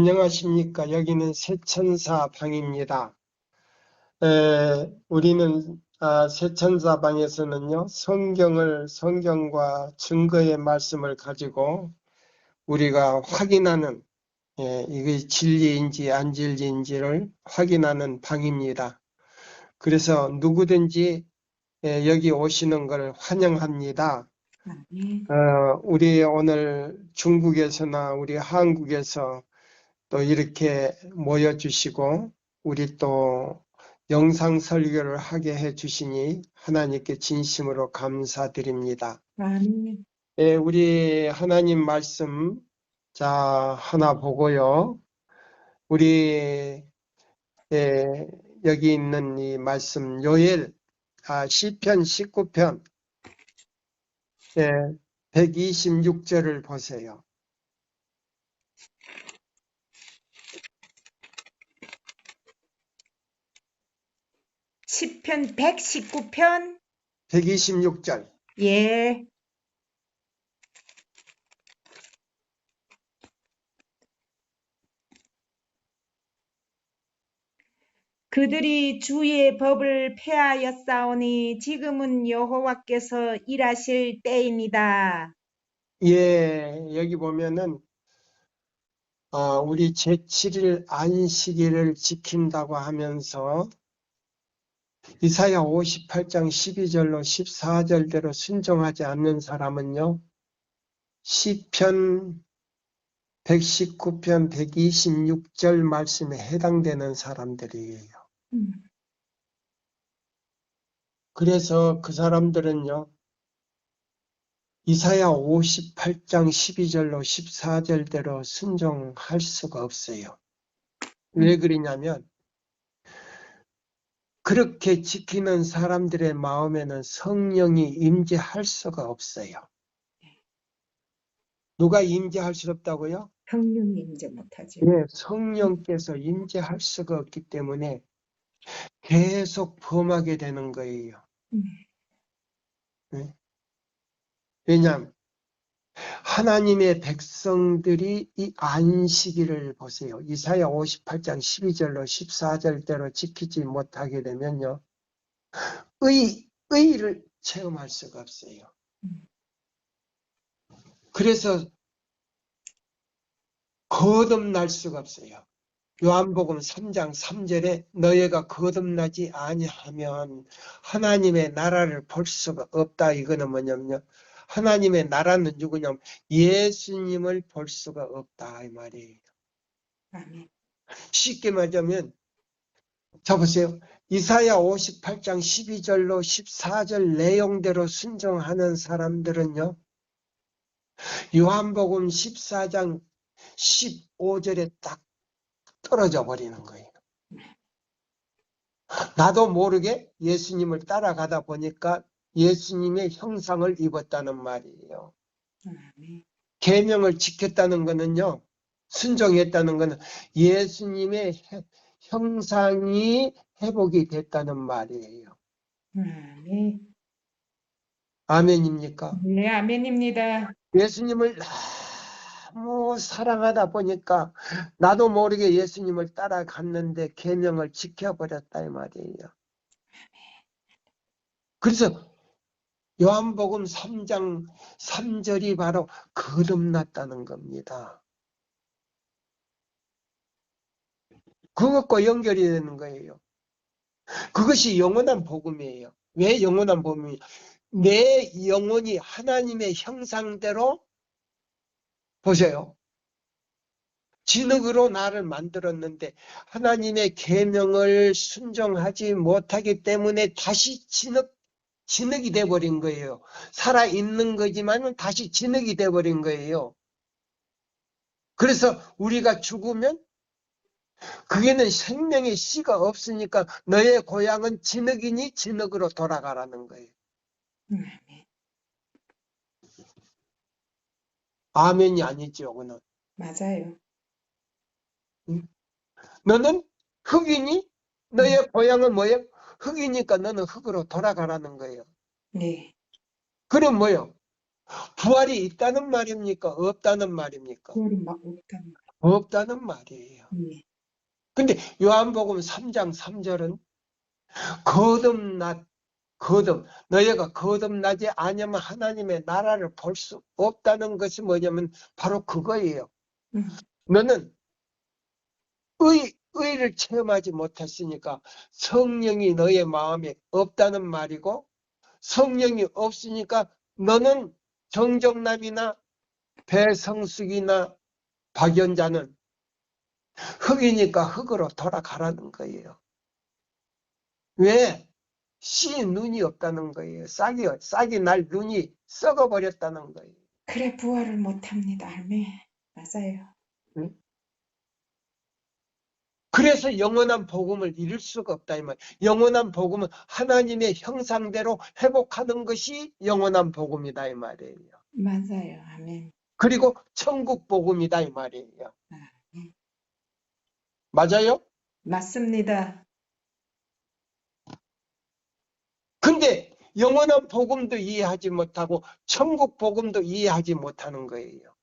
안녕하십니까. 여기는 새천사 방입니다. 우리는 새천사 방에서는요, 성경과 증거의 말씀을 가지고 우리가 확인하는, 이게 진리인지 안 진리인지를 확인하는 방입니다. 그래서 누구든지 여기 오시는 걸 환영합니다. 우리 오늘 중국에서나 우리 한국에서 또 이렇게 모여주시고 우리 또 영상 설교를 하게 해주시니 하나님께 진심으로 감사드립니다. 우리 하나님 말씀 하나 보고요. 우리 여기 있는 이 말씀 요엘 시편 19편 126절을 보세요. 시편 119편 126절. 예. 그들이 주의 법을 폐하였사오니 지금은 여호와께서 일하실 때입니다. 예, 여기 보면은 우리 제7일 안식일을 지킨다고 하면서 이사야 58장 12절로 14절대로 순종하지 않는 사람은요, 시편 119편 126절 말씀에 해당되는 사람들이에요. 그래서 그 사람들은요, 이사야 58장 12절로 14절대로 순종할 수가 없어요. 왜 그러냐면 그렇게 지키는 사람들의 마음에는 성령이 임재할 수가 없어요. 누가 임재할 수 없다고요? 성령이 임재 못하죠. 네, 성령께서 임재할 수가 없기 때문에 계속 범하게 되는 거예요. 네. 왜냐하면 하나님의 백성들이 이 안식일을 보세요. 이사야 58장 12절로 14절대로 지키지 못하게 되면요, 의를 체험할 수가 없어요. 그래서 거듭날 수가 없어요. 요한복음 3장 3절에 너희가 거듭나지 아니하면 하나님의 나라를 볼 수가 없다. 이거는 뭐냐면요, 하나님의 나라는 누구냐면 예수님을 볼 수가 없다 이 말이에요. 아멘. 쉽게 말하자면 자 보세요. 이사야 58장 12절로 14절 내용대로 순종하는 사람들은요, 요한복음 14장 15절에 딱 떨어져 버리는 거예요. 나도 모르게 예수님을 따라가다 보니까 예수님의 형상을 입었다는 말이에요. 계명을 지켰다는 것은요, 순종했다는 것은 예수님의 형상이 회복이 됐다는 말이에요. 아멘입니까? 네, 아멘입니다. 예수님을 너무 사랑하다 보니까 나도 모르게 예수님을 따라갔는데 계명을 지켜버렸다 이 말이에요. 그래서 요한복음 3장 3절이 바로 거듭났다는 겁니다. 그것과 연결이 되는 거예요. 그것이 영원한 복음이에요. 왜 영원한 복음이에요? 내 영혼이 하나님의 형상대로 보세요. 진흙으로 나를 만들었는데 하나님의 계명을 순종하지 못하기 때문에 다시 진흙이 돼버린 거예요. 살아있는 거지만 다시 진흙이 돼버린 거예요. 그래서 우리가 죽으면 그게는 생명의 씨가 없으니까 너의 고향은 진흙이니 진흙으로 돌아가라는 거예요. 아멘이 아니죠, 그는. 맞아요. 너는 흙이니 너의 고향은 뭐예요? 흙이니까 너는 흙으로 돌아가라는 거예요. 네. 그럼 뭐예요? 부활이 있다는 말입니까? 없다는 말입니까? 부활이 막 없다는 거. 없다는 말이에요. 네. 근데 요한복음 3장 3절은 너희가 거듭나지 아니면 하나님의 나라를 볼 수 없다는 것이 뭐냐면 바로 그거예요. 음. 너는 의를 체험하지 못했으니까 성령이 너의 마음에 없다는 말이고, 성령이 없으니까 너는 정정남이나 배성숙이나 박연자는 흙이니까 흙으로 돌아가라는 거예요. 왜? 씨 눈이 없다는 거예요. 싹이 날 눈이 썩어버렸다는 거예요. 그래 부활을 못합니다. 아멘. 맞아요. 응? 그래서 영원한 복음을 이룰 수가 없다 이 말. 영원한 복음은 하나님의 형상대로 회복하는 것이 영원한 복음이다 이 말이에요. 맞아요. 아멘. 그리고 천국 복음이다 이 말이에요. 아멘. 맞아요? 맞습니다. 근데 영원한 복음도 이해하지 못하고 천국 복음도 이해하지 못하는 거예요.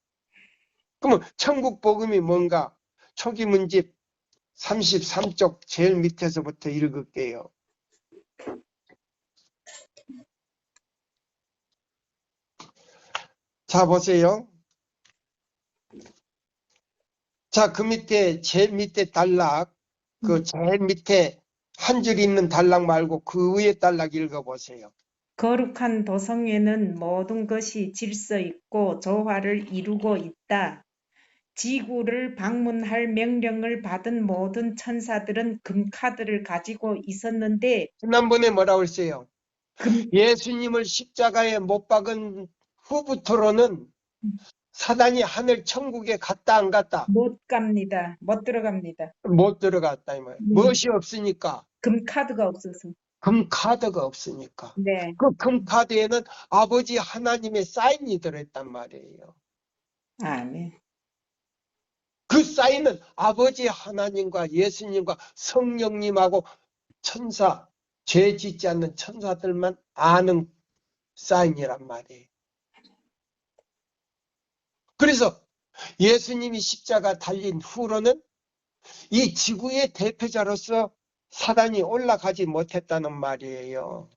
그러면 천국 복음이 뭔가? 초기 문집 33쪽 제일 밑에서부터 읽을게요. 자, 보세요. 자, 그 밑에, 제일 밑에 단락, 그 제일 밑에 한 줄 있는 단락 말고 그 위에 단락 읽어보세요. 거룩한 도성에는 모든 것이 질서 있고 조화를 이루고 있다. 지구를 방문할 명령을 받은 모든 천사들은 금카드를 가지고 있었는데 지난번에 뭐라고 했어요? 금, 예수님을 십자가에 못 박은 후부터로는 사단이 하늘 천국에 갔다 안 갔다? 못 갑니다. 못 들어갑니다. 못 들어갔다 이 말이에요. 무엇이 없으니까? 금카드가 없어서. 금카드가 없으니까. 네. 그 금카드에는 아버지 하나님의 사인이 들어있단 말이에요. 아멘. 그 사인은 아버지 하나님과 예수님과 성령님하고 천사, 죄 짓지 않는 천사들만 아는 사인이란 말이에요. 그래서 예수님이 십자가 달린 후로는 이 지구의 대표자로서 사단이 올라가지 못했다는 말이에요.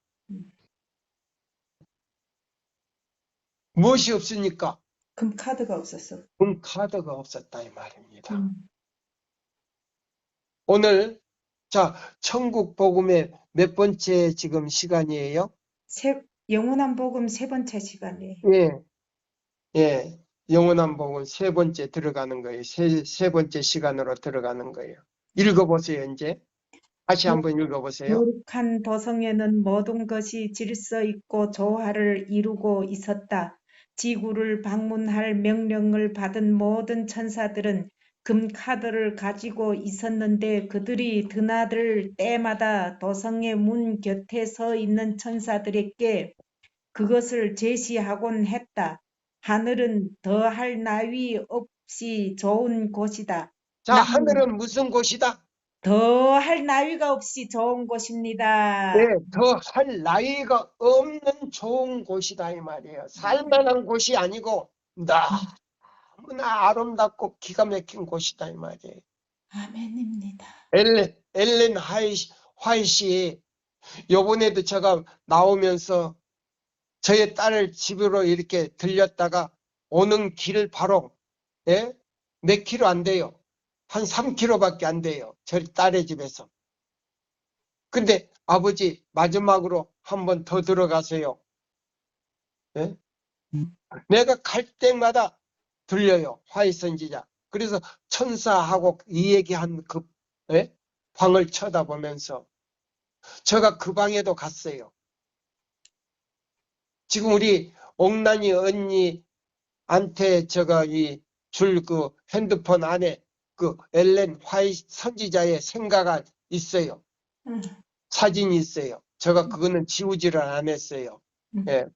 무엇이 없으니까? 금카드가 없었어. 금카드가 없었다 이 말입니다. 오늘 자 천국 복음의 몇 번째 지금 시간이에요? 영원한 복음 세 번째 시간에. 예, 영원한 복음 세 번째 들어가는 거예요. 세 번째 시간으로 들어가는 거예요. 읽어보세요 이제. 다시 한번 읽어보세요. 거룩한 도성에는 모든 것이 질서 있고 조화를 이루고 있었다. 지구를 방문할 명령을 받은 모든 천사들은 금카드를 가지고 있었는데 그들이 드나들 때마다 도성의 문 곁에 서 있는 천사들에게 그것을 제시하곤 했다. 하늘은 더할 나위 없이 좋은 곳이다. 자, 하늘은 무슨 곳이다? 더할 나위가 없이 좋은 곳입니다. 네, 더 할 나위가 없는 좋은 곳이다 이 말이에요. 살만한 곳이 아니고 너무나 아름답고 기가 막힌 곳이다 이 말이에요. 아멘입니다. 엘렌 화이트이 요번에도 제가 나오면서 저의 딸을 집으로 이렇게 들렸다가 오는 길 바로 몇 킬로 안 돼요. 한 3킬로밖에 안 돼요. 저희 딸의 집에서. 근데 아버지 마지막으로 한 번 더 들어가세요. 내가 갈 때마다 들려요. 화이 선지자. 그래서 천사하고 이 얘기한 그 방을 쳐다보면서 제가 그 방에도 갔어요. 지금 우리 옥란이 언니한테 제가 이 줄 그 핸드폰 안에 그 엘렌 화이트 선지자의 생가가 있어요. 사진이 있어요. 제가 그거는 지우지를 안 했어요. 예.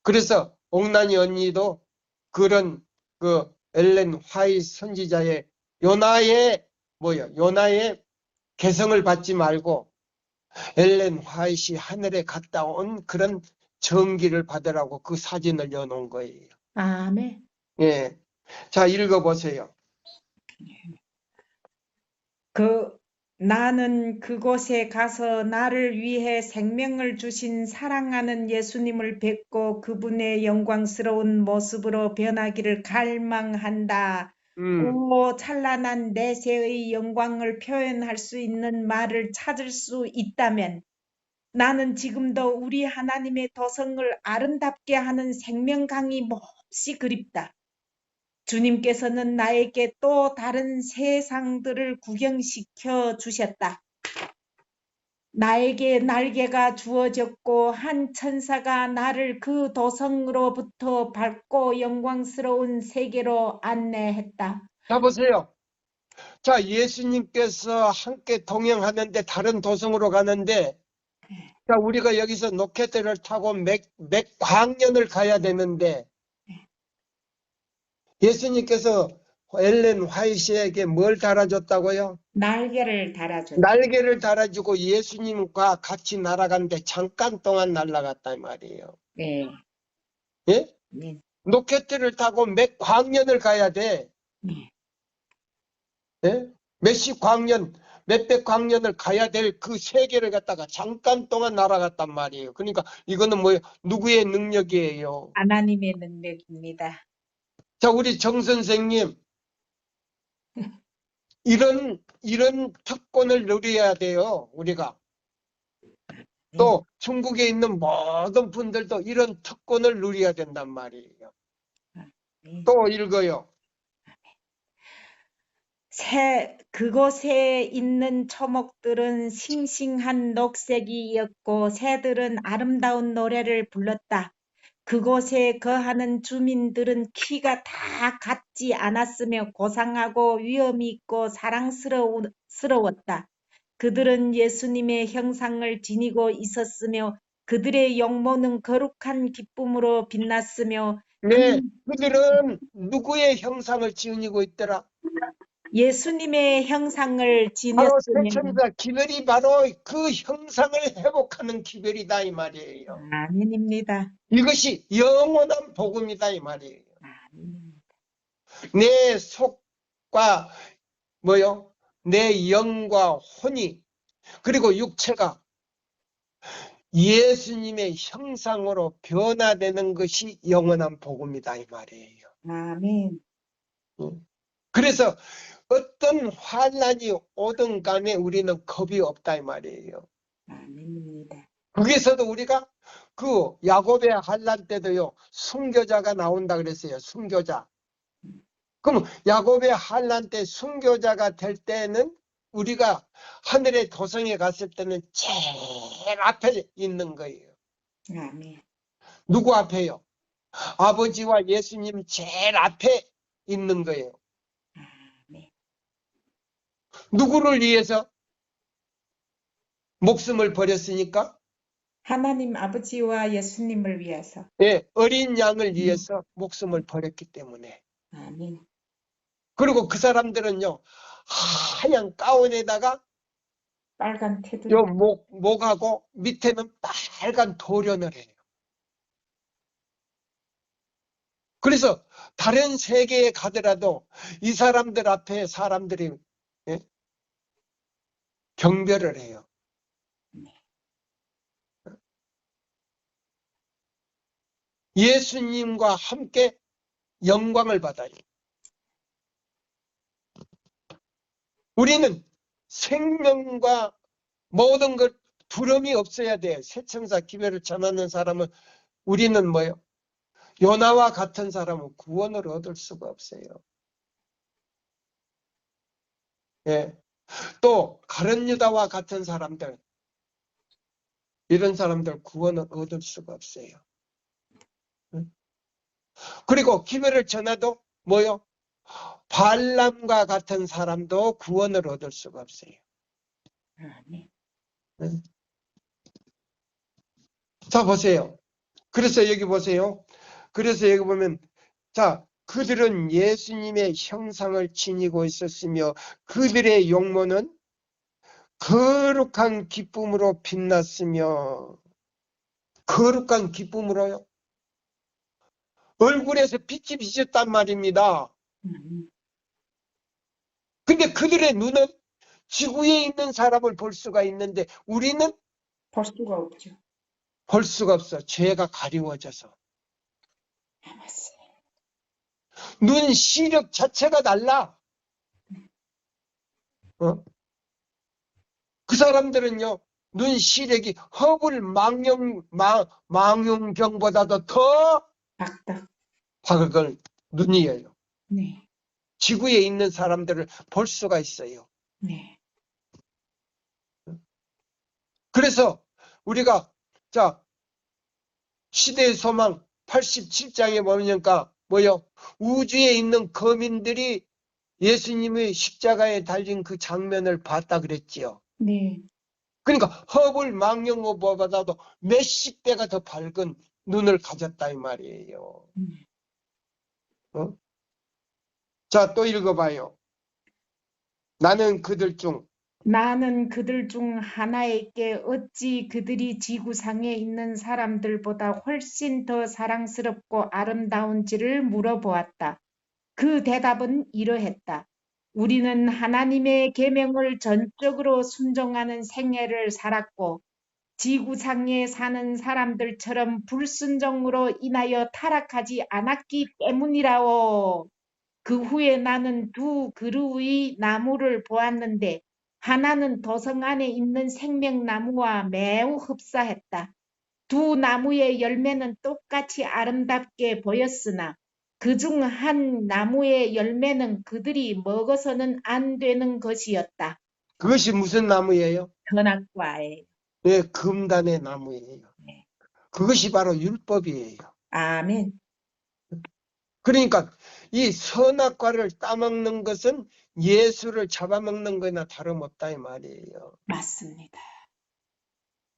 그래서 옥란이 언니도 그런 그 엘렌 화이트 선지자의 요나의 개성을 받지 말고 엘렌 화이트이 하늘에 갔다 온 그런 정기를 받으라고 그 사진을 여놓은 거예요. 아멘. 예. 자, 읽어보세요. 나는 그곳에 가서 나를 위해 생명을 주신 사랑하는 예수님을 뵙고 그분의 영광스러운 모습으로 변하기를 갈망한다. 오, 찬란한 내세의 영광을 표현할 수 있는 말을 찾을 수 있다면 나는 지금도 우리 하나님의 도성을 아름답게 하는 생명강이 몹시 그립다. 주님께서는 나에게 또 다른 세상들을 구경시켜 주셨다. 나에게 날개가 주어졌고 한 천사가 나를 그 도성으로부터 밝고 영광스러운 세계로 안내했다. 자, 보세요. 자, 예수님께서 함께 동행하는데 다른 도성으로 가는데, 자, 우리가 여기서 로켓을 타고 몇 광년을 가야 되는데, 예수님께서 엘렌 화이트에게 뭘 달아줬다고요? 날개를 달아줬다. 날개를 달아주고 예수님과 같이 날아갔는데 잠깐 동안 날아갔단 말이에요. 네. 예? 네. 로켓을 타고 몇 광년을 가야 돼. 네. 예? 몇십 광년, 몇백 광년을 가야 될 그 세계를 갖다가 잠깐 동안 날아갔단 말이에요. 그러니까 이거는 뭐예요? 누구의 능력이에요? 하나님의 능력입니다. 자, 우리 정 선생님, 이런 특권을 누려야 돼요, 우리가. 또 중국에 있는 모든 분들도 이런 특권을 누려야 된단 말이에요. 또 읽어요. 그곳에 있는 초목들은 싱싱한 녹색이었고 새들은 아름다운 노래를 불렀다. 그곳에 거하는 주민들은 키가 다 같지 않았으며 고상하고 위엄이 있고 사랑스러웠다. 그들은 예수님의 형상을 지니고 있었으며 그들의 용모는 거룩한 기쁨으로 빛났으며 네, 그들은 누구의 형상을 지니고 있더라? 예수님의 형상을 바로 지녔으며 세천사 기별이 바로 그 형상을 회복하는 기별이다 이 말이에요. 아멘입니다. 이것이 영원한 복음이다 이 말이에요. 아멘. 내 속과 뭐요? 내 영과 혼이 그리고 육체가 예수님의 형상으로 변화되는 것이 영원한 복음이다 이 말이에요. 아멘. 그래서 어떤 환난이 오든 간에 우리는 겁이 없다 이 말이에요. 아멘입니다. 거기서도 우리가 그 야곱의 환난 때도요 순교자가 나온다 그랬어요. 순교자. 그럼 야곱의 환난 때 순교자가 될 때는 우리가 하늘의 도성에 갔을 때는 제일 앞에 있는 거예요. 아멘. 누구 앞에요? 아버지와 예수님 제일 앞에 있는 거예요. 아멘. 누구를 위해서 목숨을 버렸으니까? 하나님 아버지와 예수님을 위해서. 예, 어린 양을 위해서 목숨을 버렸기 때문에. 아멘. 그리고 그 사람들은요 하얀 가운에다가 빨간 테두리. 요 목하고 밑에는 빨간 도련을 해요. 그래서 다른 세계에 가더라도 이 사람들 앞에 사람들이 경배를 해요. 예수님과 함께 영광을 받아요. 우리는 생명과 모든 것 두려움이 없어야 돼요. 새천사 기별을 전하는 사람은 우리는 뭐예요? 요나와 같은 사람은 구원을 얻을 수가 없어요. 예. 또 가룟 유다와 같은 사람들 이런 사람들 구원을 얻을 수가 없어요. 그리고 기별을 전해도 뭐요? 발람과 같은 사람도 구원을 얻을 수가 없어요. 아멘. 자 보세요. 그래서 여기 보세요. 그래서 여기 보면 자 그들은 예수님의 형상을 지니고 있었으며 그들의 용모는 거룩한 기쁨으로 빛났으며 거룩한 기쁨으로요. 얼굴에서 빛이 비쳤단 말입니다. 근데 그들의 눈은 지구에 있는 사람을 볼 수가 있는데 우리는 볼 수가 없죠. 볼 수가 없어. 죄가 가리워져서. 맞아요. 눈 시력 자체가 달라. 어? 그 사람들은요, 눈 시력이 허블 망원경보다도 더 악덕. 밝은 눈이에요. 네. 지구에 있는 사람들을 볼 수가 있어요. 네. 그래서 우리가 자 시대의 소망 87장에 보니까 뭐요? 우주에 있는 거민들이 예수님의 십자가에 달린 그 장면을 봤다 그랬지요. 네. 그러니까 허블 망원경보다도 몇십 배가 더 밝은 눈을 가졌다 이 말이에요. 어? 자, 또 읽어봐요. 나는 그들 중 하나에게 어찌 그들이 지구상에 있는 사람들보다 훨씬 더 사랑스럽고 아름다운지를 물어보았다. 그 대답은 이러했다. 우리는 하나님의 계명을 전적으로 순종하는 생애를 살았고 지구상에 사는 사람들처럼 불순종으로 인하여 타락하지 않았기 때문이라오. 그 후에 나는 두 그루의 나무를 보았는데 하나는 도성 안에 있는 생명나무와 매우 흡사했다. 두 나무의 열매는 똑같이 아름답게 보였으나 그중 한 나무의 열매는 그들이 먹어서는 안 되는 것이었다. 그것이 무슨 나무예요? 선악과에. 네, 금단의 나무예요. 네. 그것이 바로 율법이에요. 아멘. 그러니까 이 선악과를 따먹는 것은 예수를 잡아먹는 거나 다름없다 이 말이에요. 맞습니다.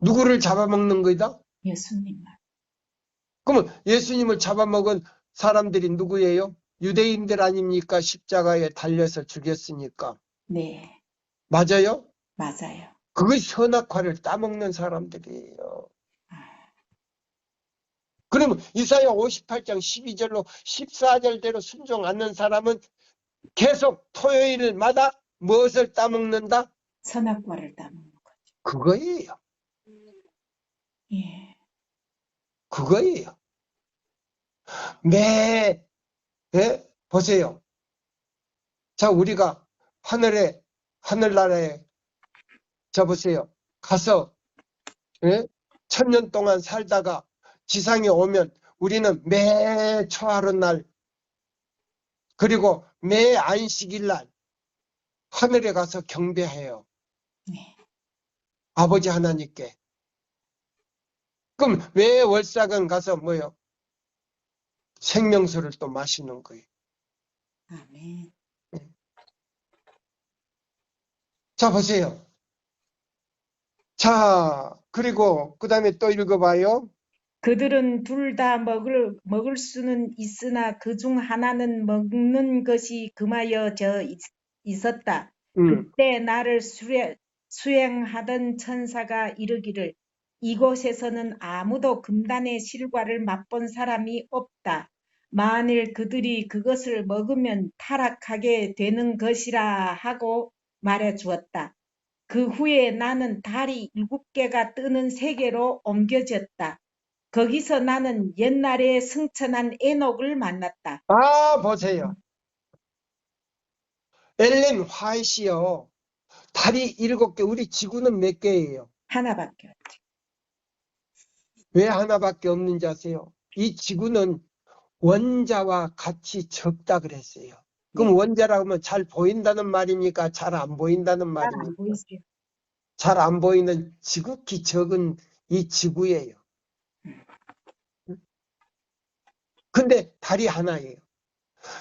누구를 잡아먹는 거다? 예수님. 그러면 예수님을 잡아먹은 사람들이 누구예요? 유대인들 아닙니까? 십자가에 달려서 죽였으니까. 네, 맞아요? 맞아요. 그것이 선악과를 따먹는 사람들이에요. 아, 그러면 이사야 58장 12절로 14절대로 순종 않는 사람은 계속 토요일마다 무엇을 따먹는다? 선악과를 따먹는 거죠. 그거예요. 예, 그거예요. 보세요. 자, 우리가 하늘나라에, 자, 보세요. 가서, 예? 1000년 동안 살다가 지상에 오면 우리는 매 초하룻날, 그리고 매 안식일 날, 하늘에 가서 경배해요. 네. 아버지 하나님께. 그럼 왜 월삭은 가서 뭐요? 생명수를 또 마시는 거예요. 아멘. 자, 보세요. 자, 그리고 그 다음에 또 읽어봐요. 그들은 둘 다 먹을 수는 있으나 그중 하나는 먹는 것이 금하여져 있었다. 그때 나를 수행하던 천사가 이르기를 이곳에서는 아무도 금단의 실과를 맛본 사람이 없다. 만일 그들이 그것을 먹으면 타락하게 되는 것이라 하고 말해 주었다. 그 후에 나는 달이 7개가 뜨는 세계로 옮겨졌다. 거기서 나는 옛날에 승천한 에녹을 만났다. 아, 보세요. 엘렌 화이트요. 달이 7개, 우리 지구는 몇 개예요? 하나밖에 없지. 왜 하나밖에 없는지 아세요? 이 지구는 원자와 같이 적다 그랬어요. 그럼 네. 원자라고 하면 잘 보인다는 말입니까? 잘 안 보인다는 잘 안 말입니까? 보이죠. 잘 안 보이는 지극히 적은 이 지구예요. 근데 달이 하나예요.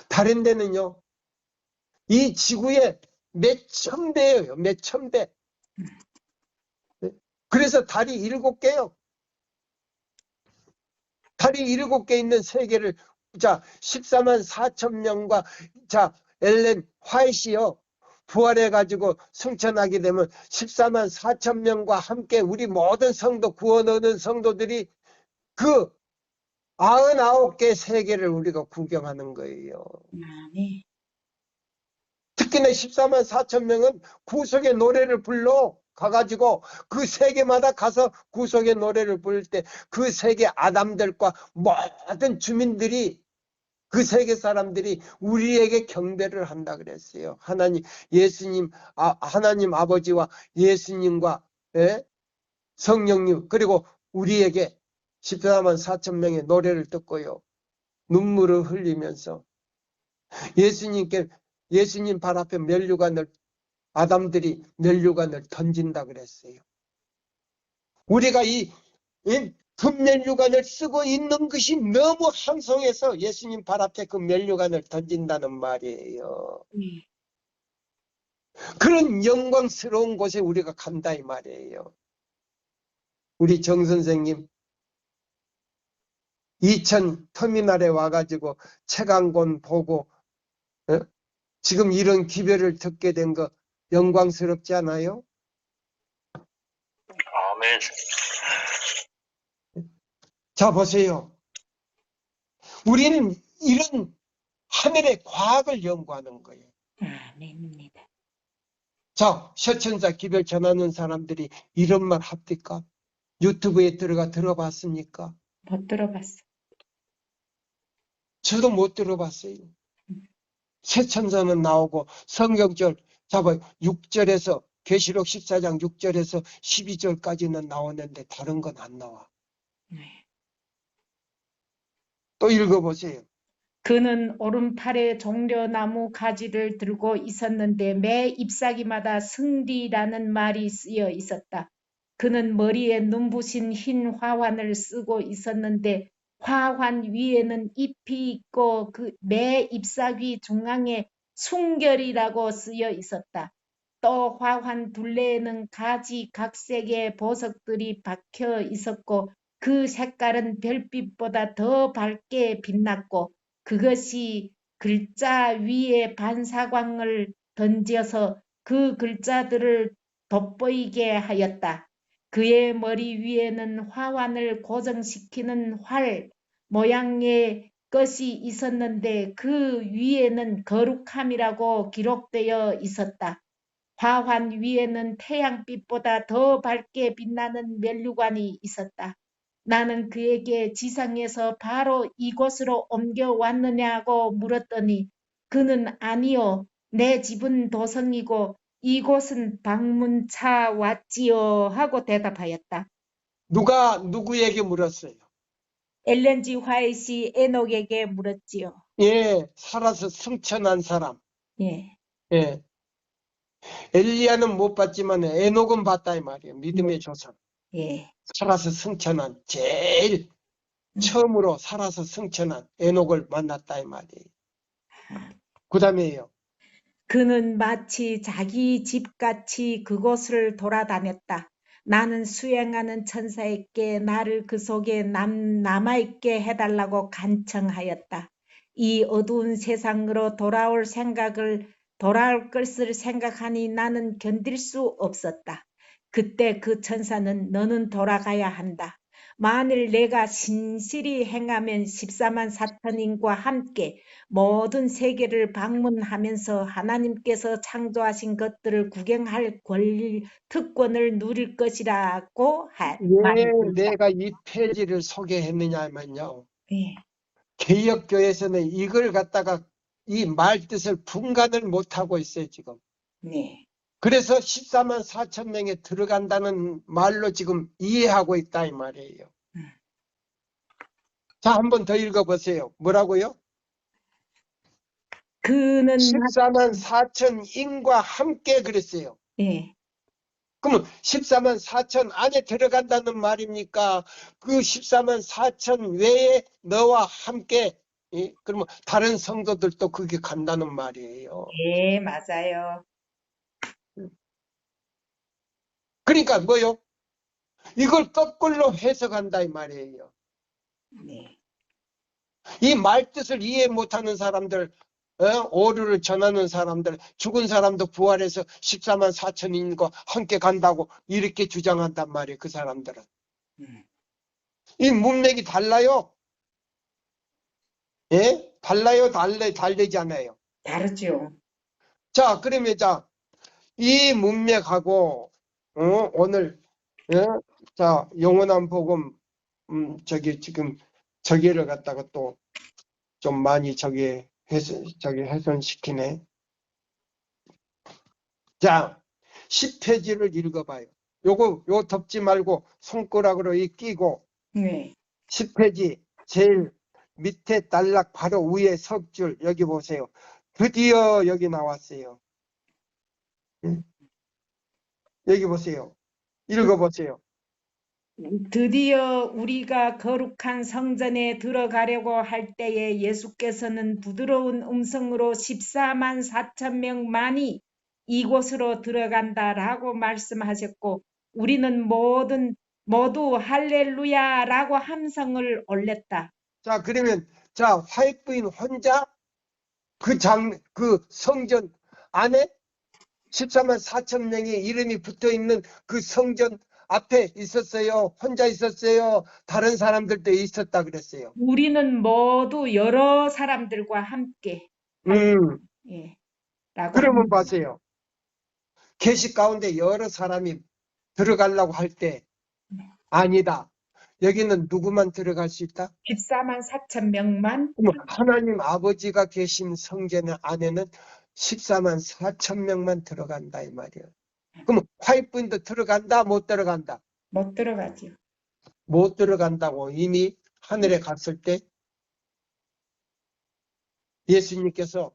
다른 데는요, 이 지구에 몇천 배예요. 몇천 배. 그래서 달이 7개요. 달이 7개 있는 세계를, 자, 14만 4천 명과, 자, 엘렌 화이트요. 부활해가지고 승천하게 되면 14만 4천 명과 함께 우리 모든 성도, 구원 얻은 성도들이 그 99개 세계를 우리가 구경하는 거예요. 아멘. 특히나 14만 4천 명은 구속의 노래를 불러 가가지고 그 세계마다 가서 구속의 노래를 부를 때 그 세계 아담들과 모든 주민들이 그 세계 사람들이 우리에게 경배를 한다 그랬어요. 하나님 아버지와 예수님과 성령님 그리고 우리에게 14만 4천 명의 노래를 듣고요. 눈물을 흘리면서 예수님 발 앞에 아담들이 면류관을 던진다 그랬어요. 우리가 이 금면류관을 쓰고 있는 것이 너무 황송해서 예수님 발 앞에 그 면류관을 던진다는 말이에요. 네. 그런 영광스러운 곳에 우리가 간다 이 말이에요. 우리 정 선생님 2000 터미널에 와가지고 책 한 권 보고 지금 이런 기별을 듣게 된 거 영광스럽지 않아요? 아멘. 자 보세요. 우리는 이런 하늘의 과학을 연구하는 거예요. 아멘입니다. 자, 셔천사 기별 전하는 사람들이 이런 말 합니까? 유튜브에 들어봤습니까? 못 들어봤어. 저도 못 들어봤어요. 셔천사는 나오고 성경절 잡아 6절에서 계시록 14장 6절에서 12절까지는 나오는데 다른 건 안 나와. 네. 또 읽어보세요. 그는 오른팔에 종려나무 가지를 들고 있었는데 매 잎사귀마다 승리라는 말이 쓰여 있었다. 그는 머리에 눈부신 흰 화환을 쓰고 있었는데 화환 위에는 잎이 있고 그 매 잎사귀 중앙에 순결이라고 쓰여 있었다. 또 화환 둘레에는 가지 각색의 보석들이 박혀 있었고 그 색깔은 별빛보다 더 밝게 빛났고 그것이 글자 위에 반사광을 던져서 그 글자들을 돋보이게 하였다. 그의 머리 위에는 화환을 고정시키는 활 모양의 것이 있었는데 그 위에는 거룩함이라고 기록되어 있었다. 화환 위에는 태양빛보다 더 밝게 빛나는 면류관이 있었다. 나는 그에게 지상에서 바로 이곳으로 옮겨왔느냐고 물었더니 그는 아니요, 내 집은 도성이고 이곳은 방문차 왔지요 하고 대답하였다. 누가 누구에게 물었어요? 엘렌 G. 화이트이 에녹에게 물었지요. 예, 살아서 승천한 사람. 예, 예. 엘리야는 못 봤지만 에녹은 봤다 이 말이에요. 믿음의 조상. 예, 살아서 승천한 제일 처음으로 살아서 승천한 에녹을 만났다 이 말이에요. 그 다음에요. 그는 마치 자기 집같이 그곳을 돌아다녔다. 나는 수행하는 천사에게 나를 그 속에 남아있게 해달라고 간청하였다. 이 어두운 세상으로 돌아올 것을 생각하니 나는 견딜 수 없었다. 그때 그 천사는 너는 돌아가야 한다. 만일 내가 신실히 행하면 14만 4천인과 함께 모든 세계를 방문하면서 하나님께서 창조하신 것들을 구경할 특권을 누릴 것이라고 왜 말했습니다. 내가 이 페이지를 소개했느냐면요. 예, 개혁교회에서는 이걸 갖다가 이 말뜻을 분간을 못하고 있어요, 지금. 네, 그래서 14만 4천 명에 들어간다는 말로 지금 이해하고 있다, 이 말이에요. 자, 한 번 더 읽어보세요. 뭐라고요? 그는 14만 4천 인과 함께 그랬어요. 예, 그러면 14만 4천 안에 들어간다는 말입니까? 그 14만 4천 외에 너와 함께 그러면 다른 성도들도 그게 간다는 말이에요. 예, 맞아요. 그러니까 뭐요? 이걸 거꾸로 해석한다 이 말이에요. 네, 이 말뜻을 이해 못하는 사람들, 오류를 전하는 사람들, 죽은 사람도 부활해서 14만 4천인과 함께 간다고 이렇게 주장한단 말이에요. 그 사람들은. 이 문맥이 달라요. 예? 달라요? 다르지 않아요? 다르죠. 자, 그러면 이 문맥하고 오늘 자, 영원한 복음 지금 저기를 갖다가 또 좀 많이 훼손시키네. 자, 10페이지를 읽어봐요. 요 덮지 말고 손가락으로 끼고 네. 10페이지 제일 밑에 단락 바로 위에 석 줄 여기 보세요. 드디어 여기 나왔어요. 여기 보세요. 읽어보세요. 드디어 우리가 거룩한 성전에 들어가려고 할 때에 예수께서는 부드러운 음성으로 14만 4천 명만이 이곳으로 들어간다라고 말씀하셨고 우리는 모두 할렐루야라고 함성을 올렸다. 자, 그러면 화이트 부인 혼자 그 성전 안에 14만 4천 명의 이름이 붙어 있는 그 성전 앞에 있었어요? 혼자 있었어요? 다른 사람들도 있었다 그랬어요. 우리는 모두 여러 사람들과 함께 예, 라고 그러면 합니다. 보세요. 계시 가운데 여러 사람이 들어가려고 할 때 아니다. 여기는 누구만 들어갈 수 있다? 14만 4천 명만 그럼 하나님 아버지가 계신 성전 안에는 14만 4천 명만 들어간다 이 말이에요. 그럼 화이트분도 들어간다 못 들어간다? 못 들어가죠. 못 들어간다고 이미 하늘에 갔을 때 예수님께서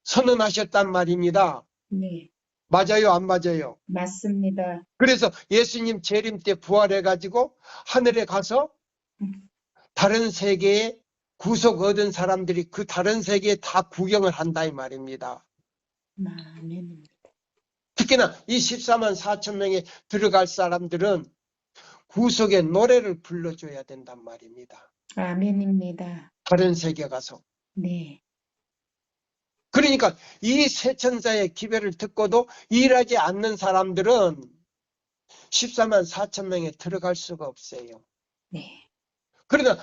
선언하셨단 말입니다. 네, 맞아요 안 맞아요? 맞습니다. 그래서 예수님 재림 때 부활해가지고 하늘에 가서 다른 세계에 구속 얻은 사람들이 그 다른 세계에 다 구경을 한다 이 말입니다. 아멘입니다. 특히나 이 14만 4천 명에 들어갈 사람들은 구속의 노래를 불러줘야 된단 말입니다. 아멘입니다. 다른 세계 가서. 네, 그러니까 이 세천사의 기별을 듣고도 일하지 않는 사람들은 14만 4천 명에 들어갈 수가 없어요. 네, 그러나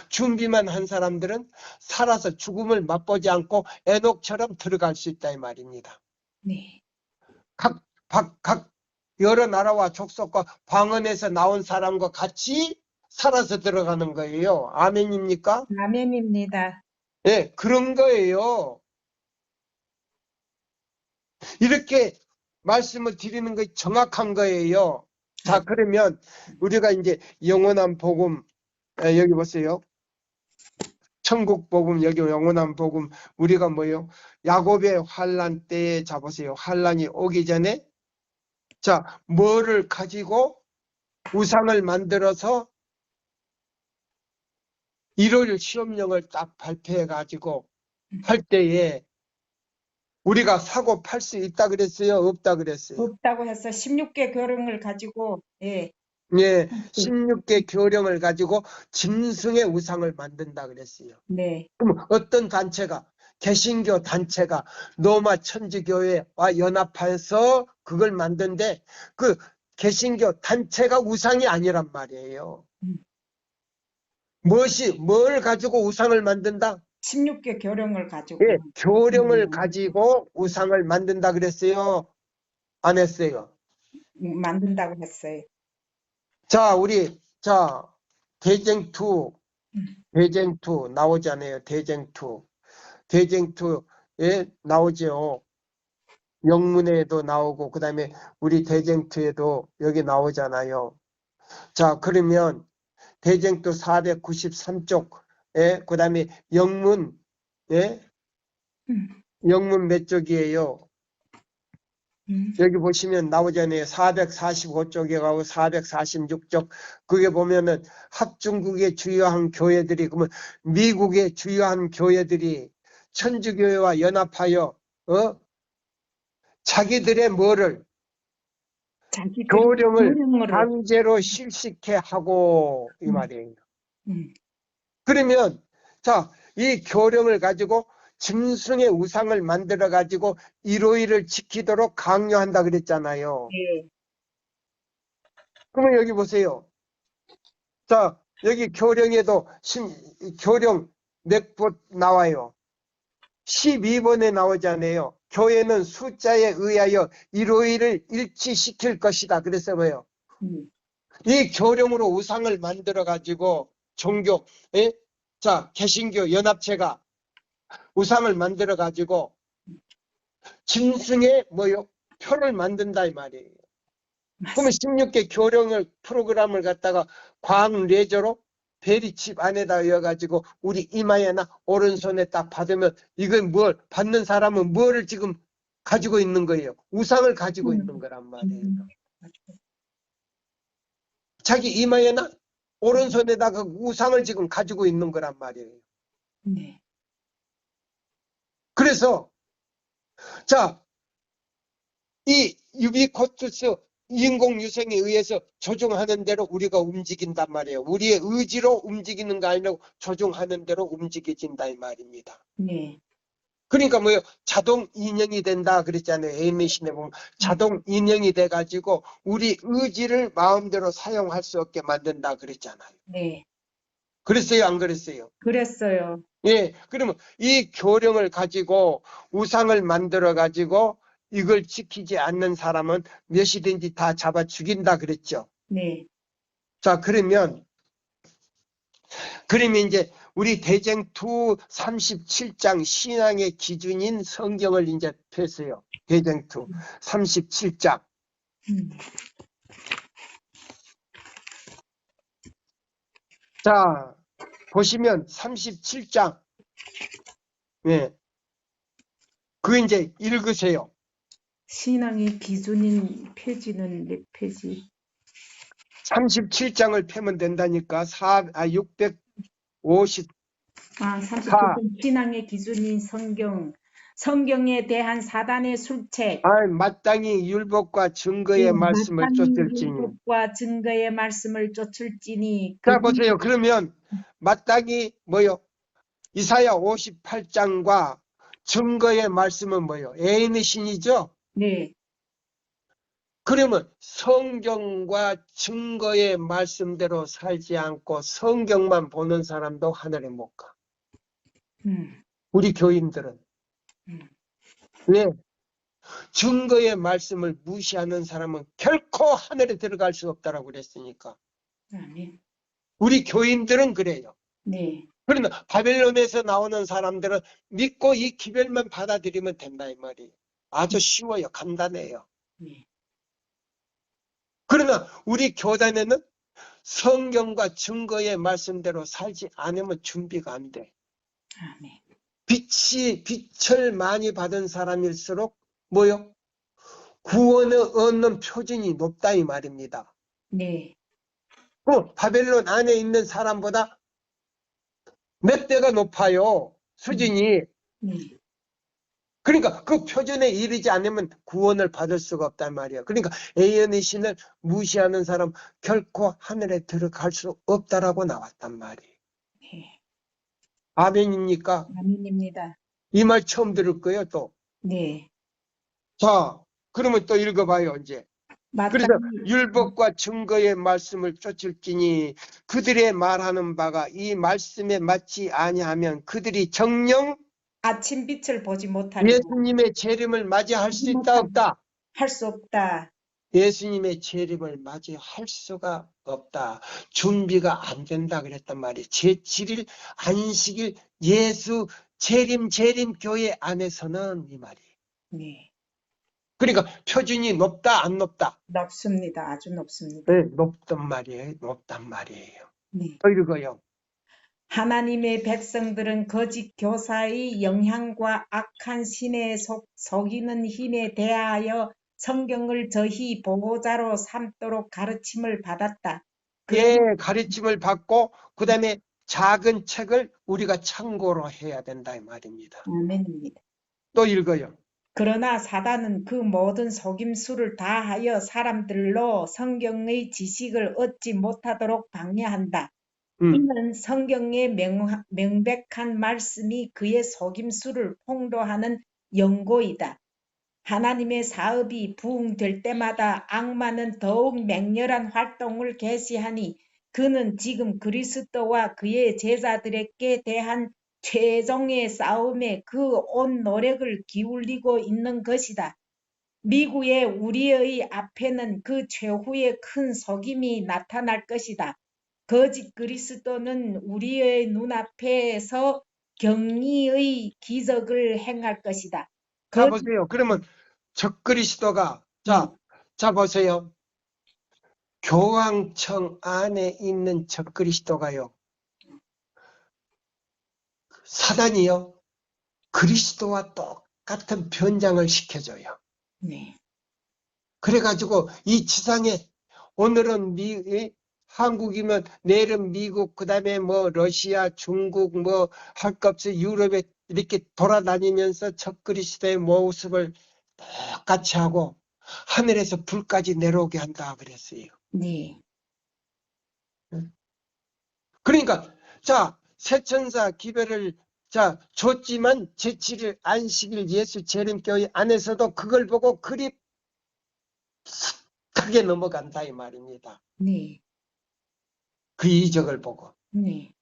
준비만 한 사람들은 살아서 죽음을 맛보지 않고 에녹처럼 들어갈 수 있다 이 말입니다. 네, 각 여러 나라와 족속과 방언에서 나온 사람과 같이 살아서 들어가는 거예요. 아멘입니까? 아멘입니다. 예, 그런 거예요. 이렇게 말씀을 드리는 게 정확한 거예요. 자, 그러면 우리가 이제 영원한 복음, 여기 보세요. 천국 복음, 여기 영원한 복음, 우리가 뭐요? 야곱의 환란 때에 보세요. 환란이 오기 전에 뭐를 가지고 우상을 만들어서 일요일 시험령을 딱 발표해 가지고 할 때에 우리가 사고 팔 수 있다 그랬어요? 없다 그랬어요? 없다고 해서 16개 교령을 가지고 예, 16개 교령을 가지고 짐승의 우상을 만든다 그랬어요. 네, 그럼 어떤 단체가 개신교 단체가 로마 천주교회와 연합해서 그걸 만든데 그 개신교 단체가 우상이 아니란 말이에요. 뭘 가지고 우상을 만든다? 16개 교령을 가지고 예, 교령을 가지고 우상을 만든다 그랬어요? 안 했어요? 만든다고 했어요. 자, 대쟁투 나오잖아요. 대쟁투에 나오죠. 영문에도 나오고 그다음에 우리 대쟁투에도 여기 나오잖아요. 자, 그러면 대쟁투 493쪽에 그다음에 영문 영문 몇 쪽이에요? 여기 보시면 나오잖아요. 445쪽에 가고 446쪽. 그게 보면은 합중국의 주요한 교회들이, 그러면 미국의 주요한 교회들이 천주교회와 연합하여, 자기들의 교령을 강제로 실시케 하고, 이 말이에요. 그러면, 이 교령을 가지고 짐승의 우상을 만들어 가지고 일요일을 지키도록 강요한다 그랬잖아요. 네. 그러면 여기 보세요. 여기 교령에도 교령 몇 번 나와요? 12번에 나오잖아요. 교회는 숫자에 의하여 일요일을 일치시킬 것이다. 그래서 뭐예요? 이 교령으로 우상을 만들어 가지고 종교, 예? 자, 개신교 연합체가 우상을 만들어 가지고 짐승의 뭐요? 표를 만든다 이 말이에요. 그러면 16개 교령을 프로그램을 갖다가 광 레저로 베리칩 안에다 넣어가지고 우리 이마에나 오른손에 딱 받으면 이건 뭘 받는 사람은 뭐를 지금 가지고 있는 거예요? 우상을 가지고 있는 거란 말이에요. 자기 이마에나 오른손에다가 우상을 지금 가지고 있는 거란 말이에요. 네. 그래서 자, 이 유비코투스 인공유성에 의해서 조종하는 대로 우리가 움직인단 말이에요. 우리의 의지로 움직이는 거 아니라 조종하는 대로 움직여진다 이 말입니다. 네. 그러니까 뭐요? 자동 인형이 된다 그랬잖아요. 애니메이션에 보면 자동 인형이 돼가지고 우리 의지를 마음대로 사용할 수 없게 만든다 그랬잖아요. 네. 그랬어요, 안 그랬어요? 그랬어요. 예, 그러면 이 교령을 가지고 우상을 만들어 가지고 이걸 지키지 않는 사람은 몇이든지 다 잡아 죽인다 그랬죠. 네. 자, 그러면 이제 우리 대쟁투 37장 신앙의 기준인 성경을 이제 펴세요. 대쟁투 37장. 자, 보시면 37장. 예. 그 이제 읽으세요. 신앙의 기준인 페이지는 몇 페이지? 37장을 펴면 된다니까. 650. 37편 신앙의 기준인 성경에 대한 사단의 술책. 마땅히 율법과 증거의 말씀을 쫓을지니. 율법과 증거의 말씀을 쫓을지니. 자, 보세요. 그러면 마땅히 뭐요? 이사야 58장과 증거의 말씀은 뭐요? 애인의 신이죠? 네. 그러면 성경과 증거의 말씀대로 살지 않고 성경만 보는 사람도 하늘에 못 가. 우리 교인들은. 왜? 증거의 말씀을 무시하는 사람은 결코 하늘에 들어갈 수 없다라고 그랬으니까. 아멘. 우리 교인들은 그래요. 네. 그러나 바벨론에서 나오는 사람들은 믿고 이 기별만 받아들이면 된다 이 말이에요. 아주 쉬워요. 간단해요. 네. 그러나 우리 교단에는 성경과 증거의 말씀대로 살지 않으면 준비가 안 돼. 아멘. 빛을 많이 받은 사람일수록 뭐요? 구원을 얻는 표준이 높다 이 말입니다. 네. 그 바벨론 안에 있는 사람보다 몇 대가 높아요. 수준이. 네. 그러니까 그 표준에 이르지 않으면 구원을 받을 수가 없단 말이야. 그러니까 예언의 신을 무시하는 사람 결코 하늘에 들어갈 수 없다라고 나왔단 말이에요. 네. 아멘입니까? 아멘입니다. 이 말 처음 들을 거예요, 또. 네. 자, 그러면 또 읽어봐요, 이제. 그래서 마땅히 율법과 증거의 말씀을 쫓을지니 그들의 말하는 바가 이 말씀에 맞지 아니하면 그들이 정녕 아침 빛을 보지 못하리라. 예수님의 재림을 맞이할 수 있다 없다? 할 수 없다. 예수님의 재림을 맞이할 수가 없다. 준비가 안 된다 그랬단 말이에요. 제7일 안식일 예수 재림 교회 안에서는 이 말이에요. 네. 그러니까 표준이 높다 안 높다? 높습니다. 아주 높습니다. 네, 높단 말이에요. 높단 말이에요. 네. 또 읽어요. 하나님의 백성들은 거짓 교사의 영향과 악한 신에 속이는 힘에 대하여 성경을 저희 보호자로 삼도록 가르침을 받았다. 예, 가르침을 받고 그 다음에 작은 책을 우리가 참고로 해야 된다 이 말입니다. 아멘입니다. 또 읽어요. 그러나 사단은 그 모든 속임수를 다하여 사람들로 성경의 지식을 얻지 못하도록 방해한다. 이는 성경의 명백한 말씀이 그의 속임수를 폭로하는 연고이다. 하나님의 사업이 부흥될 때마다 악마는 더욱 맹렬한 활동을 개시하니 그는 지금 그리스도와 그의 제자들에게 대한 최종의 싸움에 그 온 노력을 기울이고 있는 것이다. 미국의 우리의 앞에는 그 최후의 큰 속임이 나타날 것이다. 거짓 그리스도는 우리의 눈앞에서 경이의 기적을 행할 것이다. 자, 보세요. 그러면 적그리스도가, 자, 보세요. 교황청 안에 있는 적그리스도가요. 사단이요. 그리스도와 똑같은 변장을 시켜줘요. 네. 그래가지고 이 지상에 오늘은 한국이면 내일은 미국, 그다음에 뭐 러시아, 중국 뭐 할 것 없이 유럽에 이렇게 돌아다니면서 적그리스도의 모습을 똑같이 하고 하늘에서 불까지 내려오게 한다 그랬어요. 네. 그러니까 자, 새천사 기별을 자 줬지만 제7일 안식일 예수 재림교회 안에서도 그걸 보고 그리 크게 넘어간다 이 말입니다. 네. 그 이적을 보고. 네.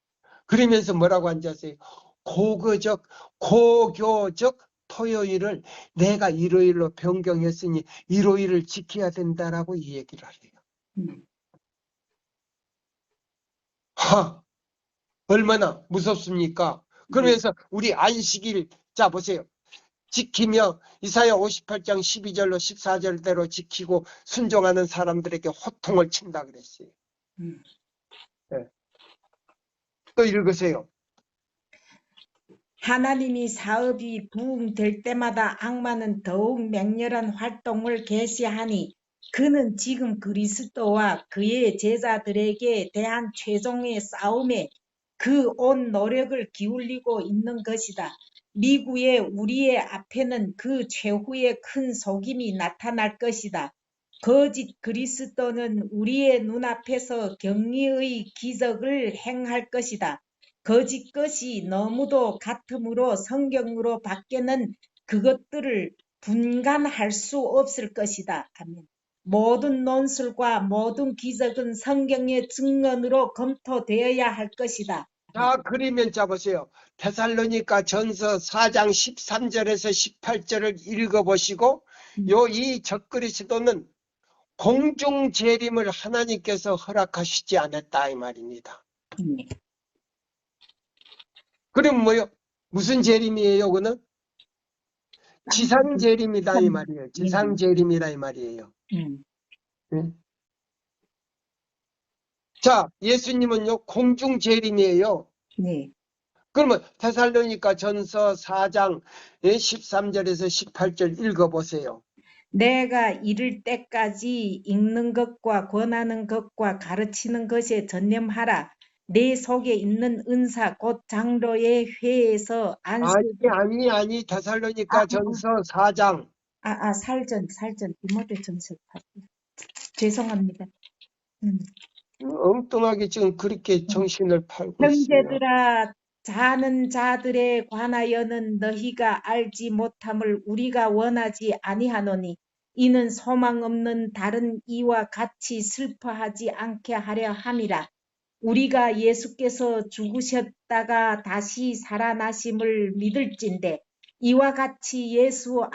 그러면서 뭐라고 앉았어요? 고교적 토요일을 내가 일요일로 변경했으니 일요일을 지켜야 된다라고 이 얘기를 하래요. 하, 얼마나 무섭습니까? 그러면서 우리 안식일, 자 보세요. 지키며 이사야 58장 12절로 14절대로 지키고 순종하는 사람들에게 호통을 친다 그랬어요. 네. 또 읽으세요. 하나님이 사업이 부흥될 때마다 악마는 더욱 맹렬한 활동을 개시하니 그는 지금 그리스도와 그의 제자들에게 대한 최종의 싸움에 그 온 노력을 기울이고 있는 것이다. 미국의 우리의 앞에는 그 최후의 큰 속임이 나타날 것이다. 거짓 그리스도는 우리의 눈앞에서 경이의 기적을 행할 것이다. 거짓 것이 너무도 같으므로 성경으로 밖에는 그것들을 분간할 수 없을 것이다. 아멘. 모든 논술과 모든 기적은 성경의 증언으로 검토되어야 할 것이다. 자, 그리면 잡으세요. 데살로니가 전서 4장 13절에서 18절을 읽어보시고 이 적그리스도는 공중 재림을 하나님께서 허락하시지 않았다 이 말입니다. 그럼 뭐요? 무슨 재림이에요? 그는 지상 재림이다 이 말이에요. 지상 재림이다 이 말이에요. 네? 자, 예수님은요 공중 재림이에요. 네. 그러면 데살로니가 전서 4장 13절에서 18절 읽어보세요. 내가 이를 때까지 읽는 것과 권하는 것과 가르치는 것에 전념하라. 내 속에 있는 은사 곧 장로의 회에서 아니 데살로니가 전서 4장 살전 디모데전서 죄송합니다. 엉뚱하게 지금 그렇게 정신을 팔고 있어요. 형제들아, 자는 자들에 관하여는 너희가 알지 못함을 우리가 원하지 아니하노니 이는 소망 없는 다른 이와 같이 슬퍼하지 않게 하려 함이라. 우리가 예수께서 죽으셨다가 다시 살아나심을 믿을진대 이와 같이 예수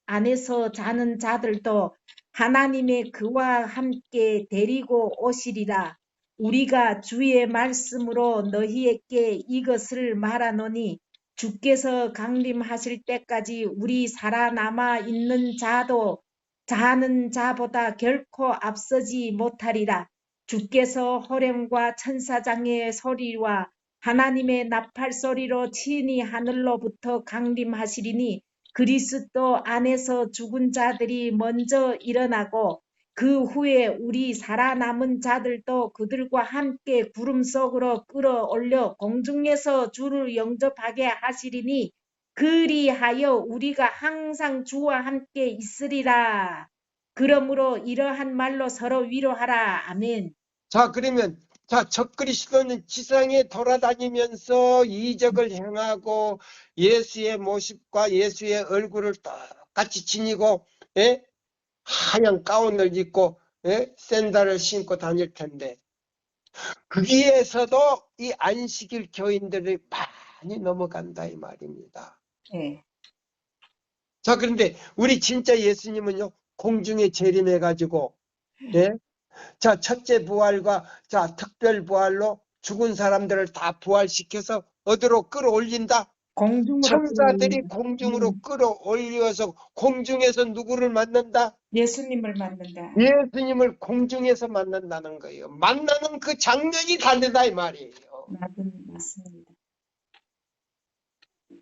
안에서 자는 자들도 하나님의 그와 함께 데리고 오시리라. 우리가 주의 말씀으로 너희에게 이것을 말하노니 주께서 강림하실 때까지 우리 살아남아 있는 자도 자는 자보다 결코 앞서지 못하리라. 주께서 호령과 천사장의 소리와 하나님의 나팔 소리로 친히 하늘로부터 강림하시리니 그리스도 안에서 죽은 자들이 먼저 일어나고 그 후에 우리 살아남은 자들도 그들과 함께 구름 속으로 끌어올려 공중에서 주를 영접하게 하시리니 그리하여 우리가 항상 주와 함께 있으리라. 그러므로 이러한 말로 서로 위로하라. 아멘. 자, 그러면 적그리스도는 지상에 돌아다니면서 이적을 행하고 예수의 모습과 예수의 얼굴을 똑같이 지니고 하얀 가운을 입고 샌들을 신고 다닐 텐데 거기에서도 이 안식일 교인들이 많이 넘어간다 이 말입니다. 네. 자, 그런데 우리 진짜 예수님은요, 공중에 재림해가지고, 예? 자, 첫째 부활과 자, 특별 부활로 죽은 사람들을 다 부활시켜서 어디로 끌어올린다? 공중으로 천사들이 공중으로 끌어올려서 공중에서 누구를 만난다? 예수님을 만난다. 예수님을 공중에서 만난다는 거예요. 만나는 그 장면이 다르다 이 말이에요. 맞습니다.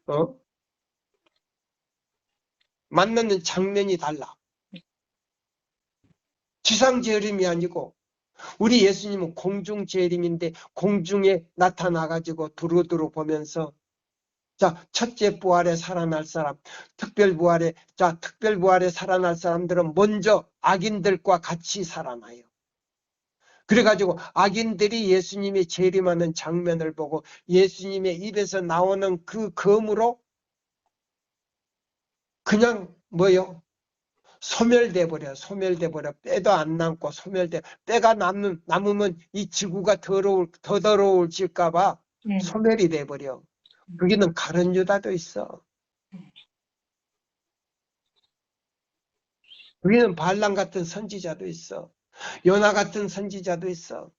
어? 만나는 장면이 달라. 지상 재림이 아니고 우리 예수님은 공중 재림인데 공중에 나타나가지고 두루두루 보면서 자, 첫째 부활에 살아날 사람, 특별 부활에 살아날 사람들은 먼저 악인들과 같이 살아나요. 그래가지고 악인들이 예수님이 재림하는 장면을 보고 예수님의 입에서 나오는 그 검으로 그냥 소멸돼 버려. 뼈도 안 남고 뼈가 남으면 이 지구가 더 더러울질까봐 소멸이 돼 버려. 거기는 가룟 유다도 있어. 거기는 발람 같은 선지자도 있어. 요나 같은 선지자도 있어.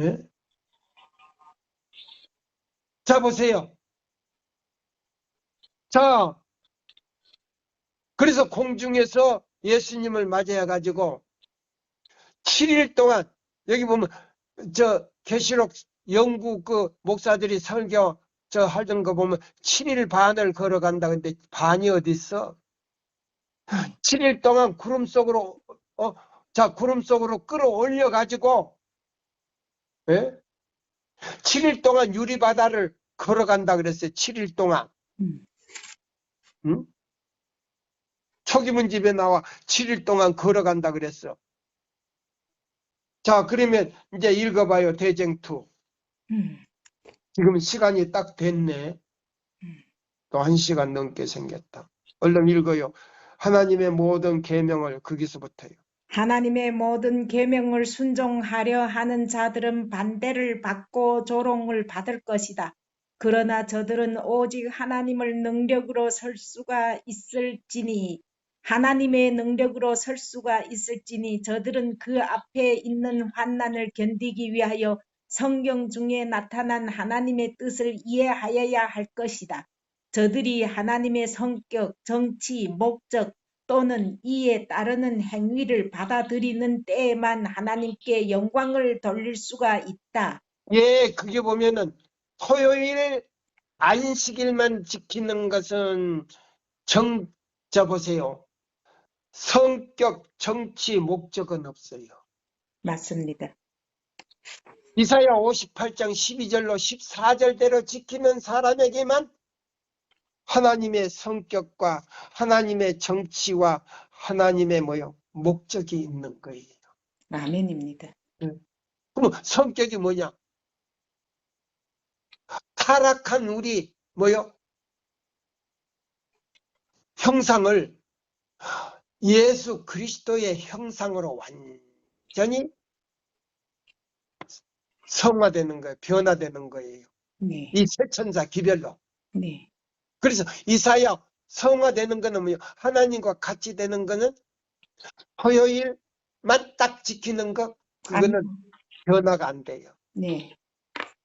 예? 자, 보세요. 자, 그래서 공중에서 예수님을 맞이해가지고 7일 동안 여기 보면 저 계시록 영국 그 목사들이 설교 하던 거 보면 7일 반을 걸어간다. 근데 반이 어디 있어? 7일 동안 구름 속으로 구름 속으로 끌어올려 가지고 7일 동안 유리바다를 걸어간다 그랬어요. 7일 동안. 응? 초기문 집에 나와 7일 동안 걸어간다 그랬어. 자, 그러면 이제 읽어봐요. 대쟁투. 지금 시간이 딱 됐네. 또 1시간 넘게 생겼다. 얼른 읽어요. 하나님의 모든 계명을 거기서부터요. 하나님의 모든 계명을 순종하려 하는 자들은 반대를 받고 조롱을 받을 것이다. 그러나 저들은 오직 하나님의 능력으로 설 수가 있을지니 저들은 그 앞에 있는 환난을 견디기 위하여 성경 중에 나타난 하나님의 뜻을 이해하여야 할 것이다. 저들이 하나님의 성격, 정치, 목적 또는 이에 따르는 행위를 받아들이는 때에만 하나님께 영광을 돌릴 수가 있다. 예, 그게 보면은 토요일 안식일만 지키는 것은 보세요. 성격, 정치, 목적은 없어요. 맞습니다. 이사야 58장 12절로 14절대로 지키는 사람에게만 하나님의 성격과 하나님의 정치와 하나님의 목적이 있는 거예요. 아멘입니다. 그럼 성격이 뭐냐? 타락한 우리 형상을 예수 그리스도의 형상으로 완전히 성화되는 거예요. 변화되는 거예요. 네. 이 세 천사 기별로. 네. 그래서 이사야 성화되는 거는 하나님과 같이 되는 거는 토요일만 딱 지키는 거, 그거는 변화가 안 돼요. 네.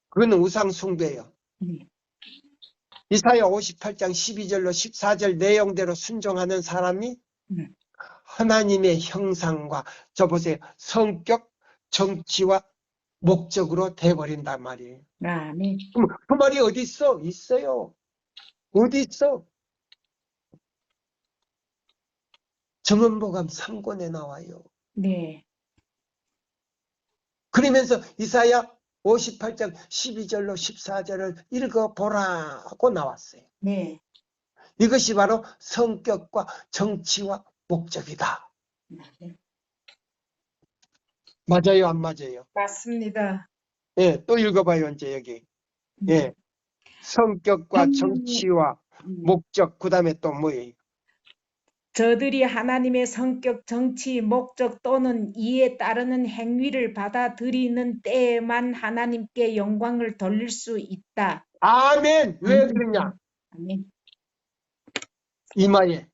그거는 우상 숭배예요. 네. 이사야 58장 12절로 14절 내용대로 순종하는 사람이 하나님의 형상과 보세요. 성격, 정치와 목적으로 돼버린단 말이에요. 아멘. 그럼 그 말이 어디 있어? 있어요. 어디 있어? 정언보감 3권에 나와요. 네. 그러면서 이사야 58장 12절로 14절을 읽어보라고 나왔어요. 네. 이것이 바로 성격과 정치와 목적이다. 네. 맞아요, 안 맞아요? 맞습니다. 예, 또 읽어봐요, 이제 여기. 예. 성격과 정치와 목적, 그 다음에 또 뭐예요? 저들이 하나님의 성격, 정치, 목적 또는 이에 따르는 행위를 받아들이는 때에만 하나님께 영광을 돌릴 수 있다. 아멘. 왜 그러냐? 아멘. 이마에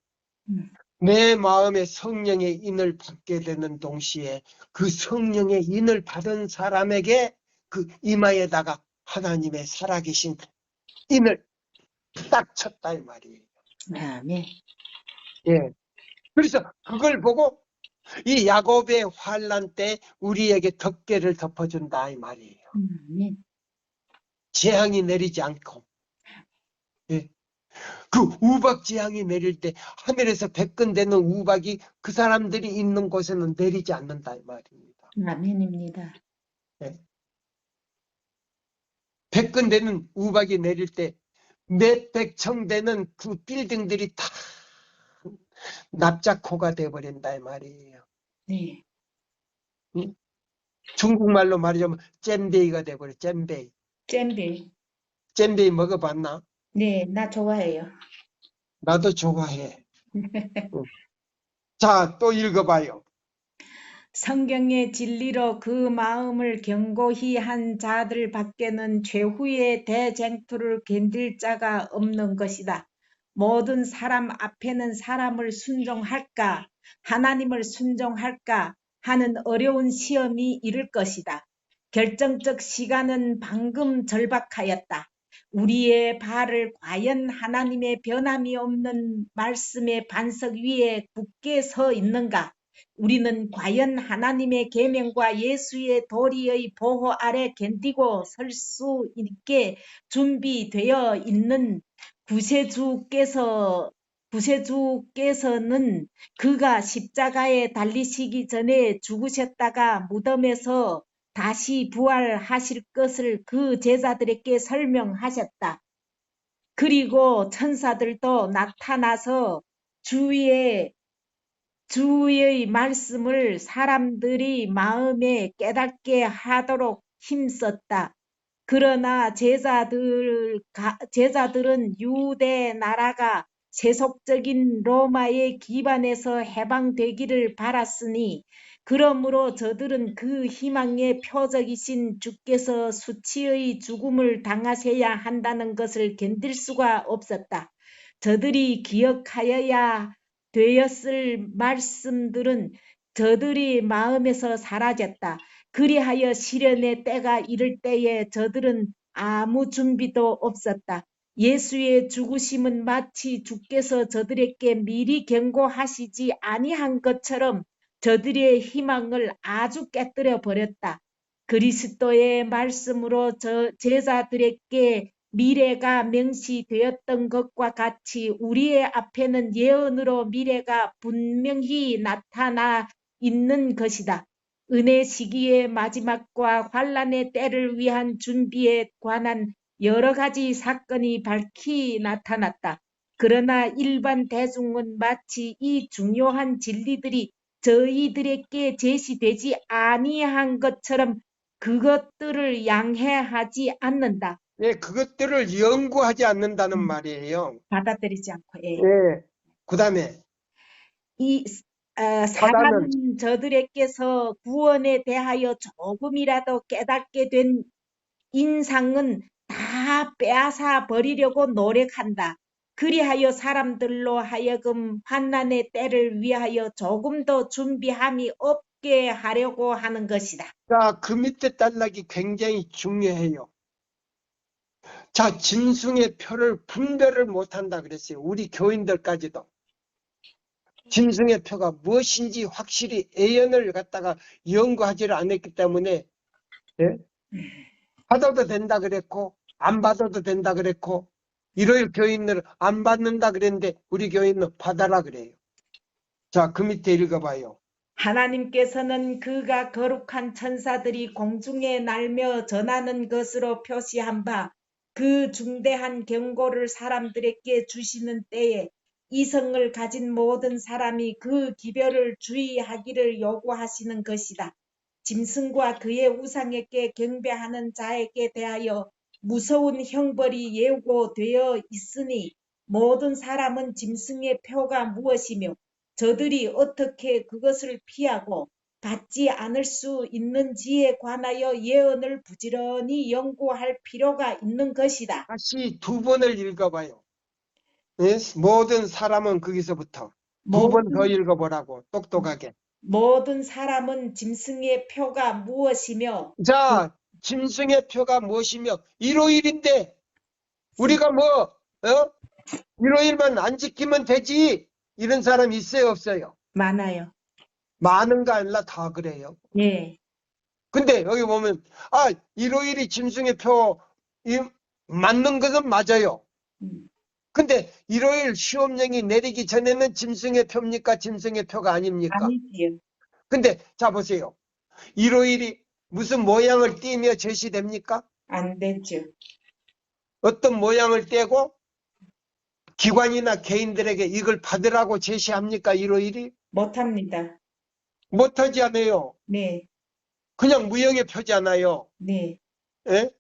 음. 내 마음에 성령의 인을 받게 되는 동시에 그 성령의 인을 받은 사람에게 그 이마에다가 하나님의 살아계신 인을 딱 쳤다 이 말이에요. 아멘. 예. 그래서 그걸 보고 이 야곱의 환난 때 우리에게 덮개를 덮어준다 이 말이에요. 아멘. 재앙이 내리지 않고. 예. 그 우박 재앙이 내릴 때 하늘에서 백근되는 우박이 그 사람들이 있는 곳에는 내리지 않는다 이 말입니다. 아멘입니다. 예. 백근되는 우박이 내릴 때 몇백 청 되는 그 빌딩들이 다 납작호가 돼버린다 이 말이에요. 네. 응? 중국말로 말하자면 잼베이가 돼버려. 잼베이. 잼비. 잼베이 먹어봤나? 네, 나 좋아해요. 나도 좋아해. 응. 자, 또 읽어봐요. 성경의 진리로 그 마음을 견고히 한 자들 밖에는 최후의 대쟁투를 견딜 자가 없는 것이다. 모든 사람 앞에는 사람을 순종할까, 하나님을 순종할까 하는 어려운 시험이 이를 것이다. 결정적 시간은 방금 절박하였다. 우리의 발을 과연 하나님의 변함이 없는 말씀의 반석 위에 굳게 서 있는가? 우리는 과연 하나님의 계명과 예수의 도리의 보호 아래 견디고 설 수 있게 준비되어 있는 구세주께서는 그가 십자가에 달리시기 전에 죽으셨다가 무덤에서 다시 부활하실 것을 그 제자들에게 설명하셨다. 그리고 천사들도 나타나서 주의 말씀을 사람들이 마음에 깨닫게 하도록 힘썼다. 그러나 제자들은 유대 나라가 세속적인 로마의 기반에서 해방되기를 바랐으니 그러므로 저들은 그 희망의 표적이신 주께서 수치의 죽음을 당하셔야 한다는 것을 견딜 수가 없었다. 저들이 기억하여야 되었을 말씀들은 저들이 마음에서 사라졌다. 그리하여 시련의 때가 이를 때에 저들은 아무 준비도 없었다. 예수의 죽으심은 마치 주께서 저들에게 미리 경고하시지 아니한 것처럼 저들의 희망을 아주 깨뜨려 버렸다. 그리스도의 말씀으로 제자들에게 미래가 명시되었던 것과 같이 우리의 앞에는 예언으로 미래가 분명히 나타나 있는 것이다. 은혜 시기의 마지막과 환란의 때를 위한 준비에 관한 여러 가지 사건이 밝히 나타났다. 그러나 일반 대중은 마치 이 중요한 진리들이 저희들에게 제시되지 아니한 것처럼 그것들을 양해하지 않는다. 예, 그것들을 연구하지 않는다는 말이에요. 받아들이지 않고, 예. 예. 그 다음에 이 사단은 사단은 저들에게서 구원에 대하여 조금이라도 깨닫게 된 인상은 다 빼앗아 버리려고 노력한다. 그리하여 사람들로 하여금 환난의 때를 위하여 조금 더 준비함이 없게 하려고 하는 것이다. 자, 그 밑에 단락이 굉장히 중요해요. 자, 짐승의 표를 분별을 못한다 그랬어요. 우리 교인들까지도. 짐승의 표가 무엇인지 확실히 애연을 갖다가 연구하지를 않았기 때문에 예? 받아도 된다 그랬고 안 받아도 된다 그랬고 일요일 교인들은 안 받는다 그랬는데 우리 교인은 받아라 그래요. 자, 그 밑에 읽어봐요. 하나님께서는 그가 거룩한 천사들이 공중에 날며 전하는 것으로 표시한 바 그 중대한 경고를 사람들에게 주시는 때에 이성을 가진 모든 사람이 그 기별을 주의하기를 요구하시는 것이다. 짐승과 그의 우상에게 경배하는 자에게 대하여 무서운 형벌이 예고되어 있으니 모든 사람은 짐승의 표가 무엇이며 저들이 어떻게 그것을 피하고 받지 않을 수 있는지에 관하여 예언을 부지런히 연구할 필요가 있는 것이다. 다시 두 번을 읽어봐요. 예? 모든 사람은 거기서부터 두 번 더 모든, 읽어보라고 똑똑하게. 모든 사람은 짐승의 표가 무엇이며 자, 짐승의 표가 무엇이며 일요일인데 우리가 뭐 일요일만 안 지키면 되지 이런 사람 있어요 없어요? 많아요. 많은가 아니라 다 그래요. 예, 근데 여기 보면 일요일이 짐승의 표 맞는 것은 맞아요. 음, 근데 일요일 시험령이 내리기 전에는 짐승의 표입니까? 짐승의 표가 아닙니까? 아니지요. 근데 자 보세요. 일요일이 무슨 모양을 띠며 제시됩니까? 안 되죠. 어떤 모양을 떼고 기관이나 개인들에게 이걸 받으라고 제시합니까? 일요일이? 못합니다. 못하지 않아요. 네, 그냥 무형의 표잖아요. 네, 예?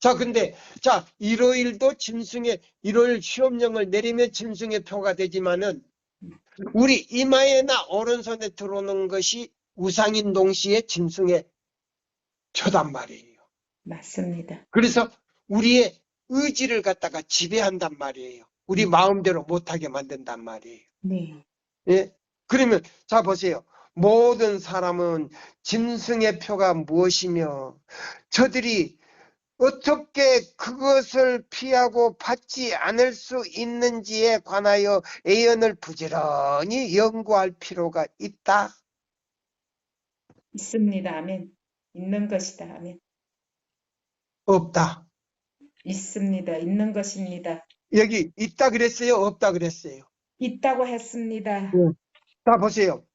자, 근데, 자, 일요일도 일요일 시험령을 내리면 짐승의 표가 되지만은, 우리 이마에나 오른손에 들어오는 것이 우상인 동시에 짐승의 표단 말이에요. 맞습니다. 그래서 우리의 의지를 갖다가 지배한단 말이에요. 우리 마음대로 못하게 만든단 말이에요. 네, 예? 그러면, 자, 보세요. 모든 사람은 짐승의 표가 무엇이며, 저들이 어떻게 그것을 피하고 받지 않을 수 있는지에 관하여 예언을 부지런히 연구할 필요가 있다. 있습니다. 아멘. 있는 것이다. 아멘. 없다. 있습니다. 있는 것입니다. 여기 있다 그랬어요? 없다 그랬어요? 있다고 했습니다. 예. 자, 보세요.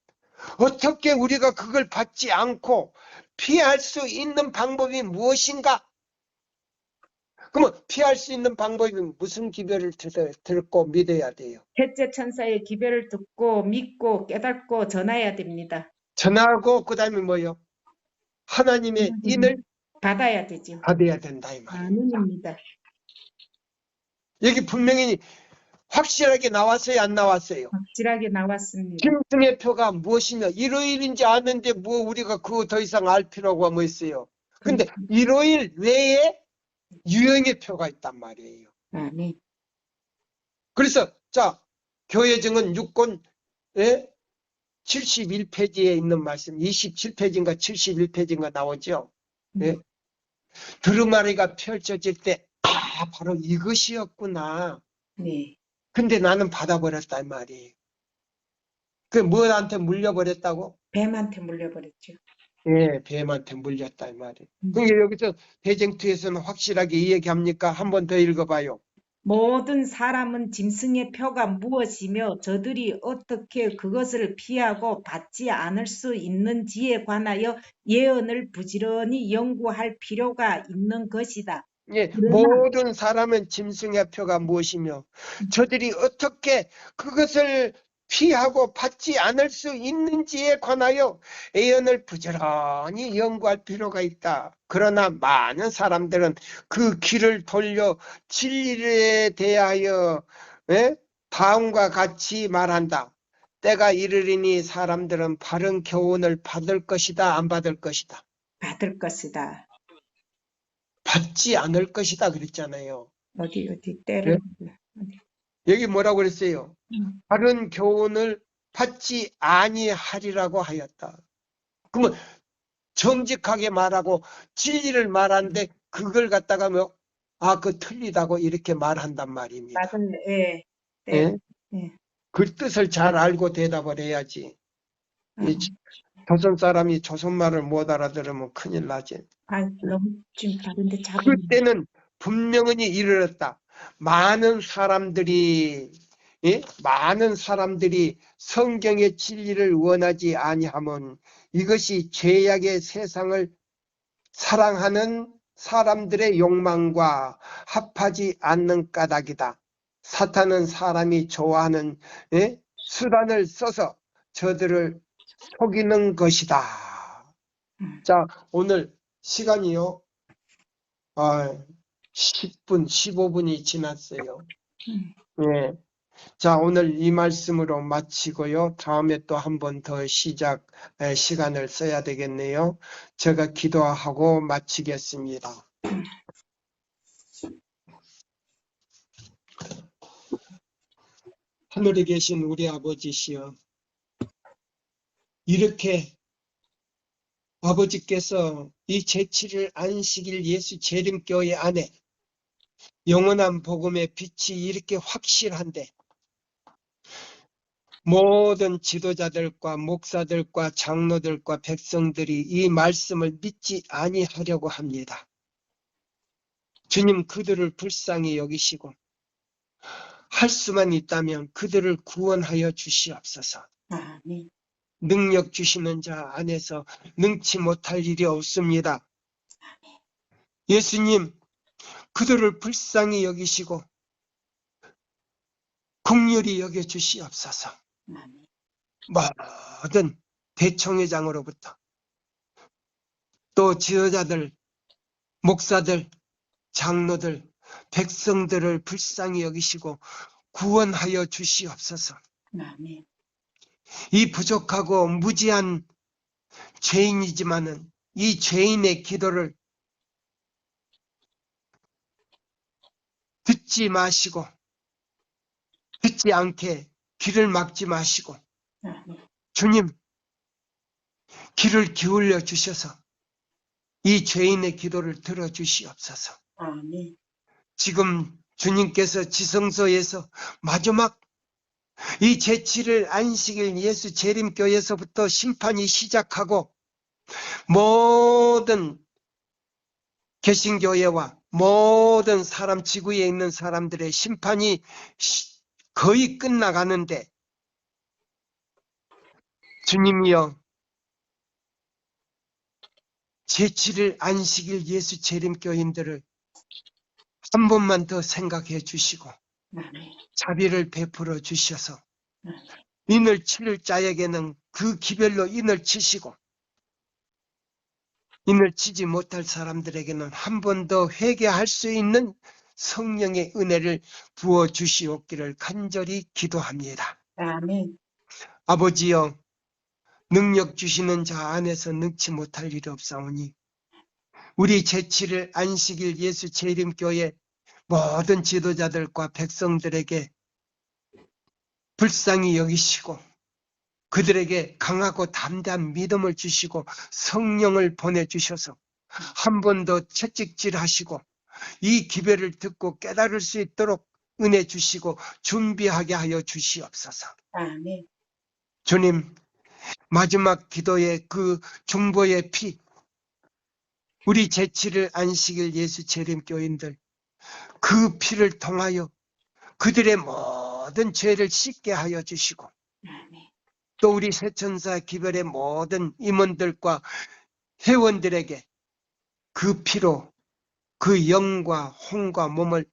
어떻게 우리가 그걸 받지 않고 피할 수 있는 방법이 무엇인가? 그러면 피할 수 있는 방법이 무슨 기별을 듣고 믿어야 돼요? 셋째 천사의 기별을 듣고 믿고 깨닫고 전해야 됩니다. 전하고 그 다음에 뭐요? 하나님의 인을 받아야 되죠. 받아야 된다 이 말이에요. 아멘입니다. 여기 분명히 확실하게 나왔어요, 안 나왔어요? 확실하게 나왔습니다. 짐승의 표가 무엇이며 일요일인지 아는데 뭐 우리가 그거 더 이상 알 필요가 뭐 있어요? 근데 일요일 외에 유형의 표가 있단 말이에요. 아멘. 그래서 자, 교회증은 6권 71페이지에 있는 말씀, 27페이지인가 71페이지인가 나오죠. 예? 두루마리가 펼쳐질 때 바로 이것이었구나. 네. 근데 나는 받아버렸다 이 말이에요. 그 뭐한테 물려버렸다고? 뱀한테 물려버렸죠. 예, 뱀한테 물렸다 이 말이에요. 그러니까 여기서 대쟁투에서는 확실하게 이 얘기합니까? 한 번 더 읽어봐요. 모든 사람은 짐승의 표가 무엇이며 저들이 어떻게 그것을 피하고 받지 않을 수 있는지에 관하여 예언을 부지런히 연구할 필요가 있는 것이다. 예, 그러나 모든 사람은 짐승의 표가 무엇이며 저들이 어떻게 그것을 피하고 받지 않을 수 있는지에 관하여 예언을 부지런히 연구할 필요가 있다. 그러나 많은 사람들은 그 길을 돌려 진리에 대하여 다음과 같이 말한다. 때가 이르리니 사람들은 바른 교훈을 받을 것이다, 안 받을 것이다. 받을 것이다. 받지 않을 것이다 그랬잖아요. 어디 때를 어디. 여기 뭐라고 그랬어요? 음. 바른 교훈을 받지 아니하리라고 하였다. 그러면 정직하게 말하고 진리를 말하는데 그걸 갖다가 그 틀리다고 이렇게 말한단 말입니다. 맞은 예. 예? 예. 그 뜻을 잘 알고 대답을 해야지. 이 조선 사람이 조선말을 못 알아들으면 큰일 나지. 너무 좀 다른데 잡음. 그때는 분명히 이르렀다. 많은 사람들이 성경의 진리를 원하지 아니하면 이것이 죄악의 세상을 사랑하는 사람들의 욕망과 합하지 않는 까닭이다. 사탄은 사람이 좋아하는 수단을 써서 저들을 속이는 것이다. 자, 오늘 시간이요. 10분, 15분이 지났어요. 예. 자, 오늘 이 말씀으로 마치고요. 다음에 또 한 번 더 시간을 써야 되겠네요. 제가 기도하고 마치겠습니다. 하늘에 계신 우리 아버지시여, 이렇게 아버지께서 이 제7일 안식일 예수 재림교회 안에 영원한 복음의 빛이 이렇게 확실한데 모든 지도자들과 목사들과 장로들과 백성들이 이 말씀을 믿지 아니하려고 합니다. 주님, 그들을 불쌍히 여기시고 할 수만 있다면 그들을 구원하여 주시옵소서. 아멘. 능력 주시는 자 안에서 능치 못할 일이 없습니다. 예수님, 그들을 불쌍히 여기시고 긍휼히 여겨 주시옵소서. 아멘. 모든 대총회장으로부터 또 지도자들, 목사들, 장로들, 백성들을 불쌍히 여기시고 구원하여 주시옵소서. 아멘. 이 부족하고 무지한 죄인이지만은 이 죄인의 기도를 듣지 마시고 듣지 않게 귀를 막지 마시고 아멘. 주님, 귀를 기울여 주셔서 이 죄인의 기도를 들어주시옵소서. 아멘. 지금 주님께서 지성소에서 마지막 이 제7일 안식일 예수 재림교에서부터 심판이 시작하고 모든 개신교회와 모든 사람, 지구에 있는 사람들의 심판이 거의 끝나가는데 주님이여, 제7일 안식일 예수 재림교인들을 한 번만 더 생각해 주시고 아멘. 자비를 베풀어 주셔서 아멘. 인을 칠 자에게는 그 기별로 인을 치시고 인을 치지 못할 사람들에게는 한 번 더 회개할 수 있는 성령의 은혜를 부어 주시옵기를 간절히 기도합니다. 아멘. 아버지여, 능력 주시는 자 안에서 능치 못할 일이 없사오니 우리 제7일 안식일 예수 재림교회 모든 지도자들과 백성들에게 불쌍히 여기시고 그들에게 강하고 담대한 믿음을 주시고 성령을 보내주셔서 한 번 더 채찍질하시고 이 기별을 듣고 깨달을 수 있도록 은혜 주시고 준비하게 하여 주시옵소서. 아멘. 주님, 마지막 기도의 그 중보의 피, 우리 제7일 안식일 예수 재림교인들 그 피를 통하여 그들의 모든 죄를 씻게 하여 주시고 아멘. 또 우리 새천사 기별의 모든 임원들과 회원들에게 그 피로 그 영과 혼과 몸을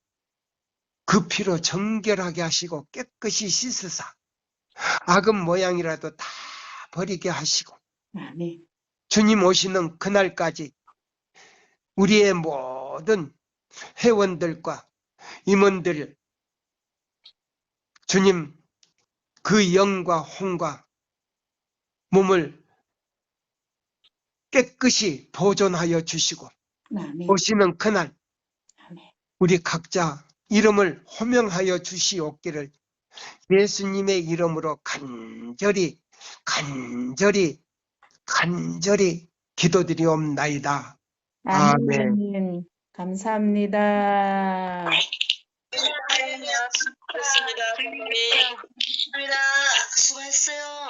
그 피로 정결하게 하시고 깨끗이 씻으사 악은 모양이라도 다 버리게 하시고 아멘. 주님 오시는 그날까지 우리의 모든 회원들과 임원들 주님 그 영과 혼과 몸을 깨끗이 보존하여 주시고 아멘. 오시는 그날 아멘. 우리 각자 이름을 호명하여 주시옵기를 예수님의 이름으로 간절히 기도드리옵나이다. 아멘. 아멘. 감사합니다. 그렇습니다. 감사합니다. 수고했어요.